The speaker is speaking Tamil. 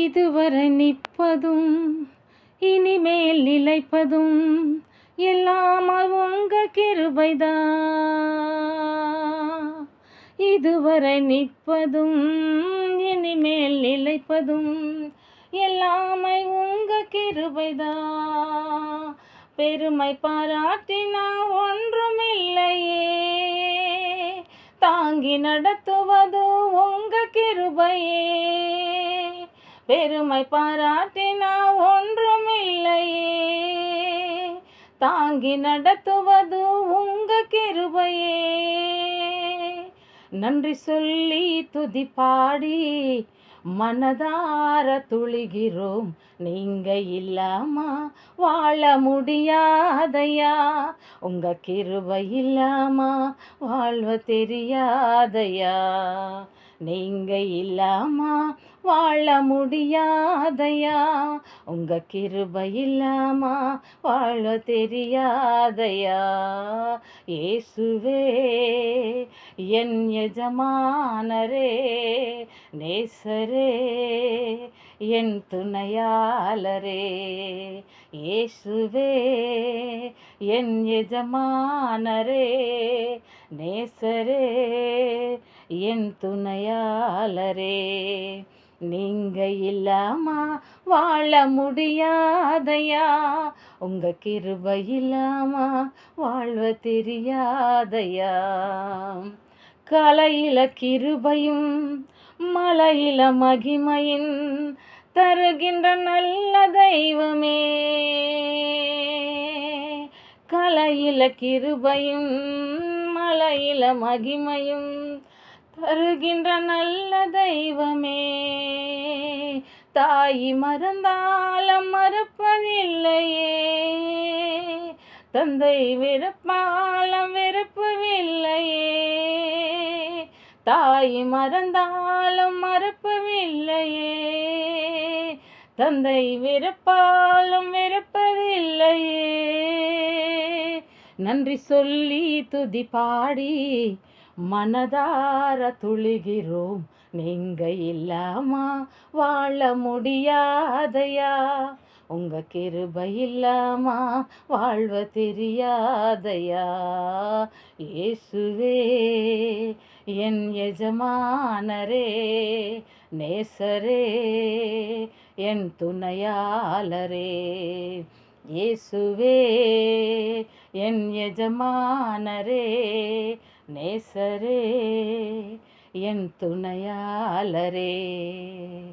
இதுவரை நிற்பதும் இனிமேல் நிலைப்பதும் எல்லாம் உங்க கிருபைதான். இதுவரை நிற்பதும் இனிமேல் நிலைப்பதும் எல்லாமே உங்க கிருபைதான். பெருமை பாராட்டினா ஒன்றுமில்லையே, தாங்கி நடத்துவது உங்க கிருபையே. பெருமை பாராட்டினா ஒன்றுமில்லையே, தாங்கி நடத்துவது உங்க கிருபையே. நன்றி சொல்லி துதி பாடி மனதார துளிகிறோம். நீங்க இல்லாம வாழ முடியாதையா, உங்க கிருபை இல்லாம வாழ்வ தெரியாதையா. நீங்க இல்லாம வாழ முடியாதையா, உங்க கிருபை இல்லாம வாழ தெரியாதையா. இயேசுவே என் எஜமானரே, நேசரே என் துணையாளரே. இயேசுவே என் எஜமானரே, நேசரே என் துணையாளரே. நீங்க இல்லாம வாழ முடியாதையா, உங்க கிருபை இல்லாம வாழ்வ தெரியாதையா. கலையில கிருபையும் மலையில மகிமையின் தருகின்ற நல்ல தெய்வமே. கலையில கிருபையும் மலையில மகிமையும் தருகின்ற நல்ல தெய்வமே. தாய் மறந்தாலும் மறப்பதில்லையே, தந்தை வெறுப்பாலும் வெறுப்பதில்லையே. தாய் மறந்தாலும் மறப்பதில்லையே, தந்தை வெறுப்பாலும் வெறுப்பதில்லையே. நன்றி சொல்லி துதி பாடி மனதார துளிகிறோம். நீங்க இல்லாம வாழ முடியாதையா, உங்க கிருபை இல்லாம வாழ்வ தெரியாதையா. இயேசுவே என் எஜமானரே, நேசரே என் துணையாளரே. இயேசுவே என் எஜமானரே, நேசரே என் துணையாளரே.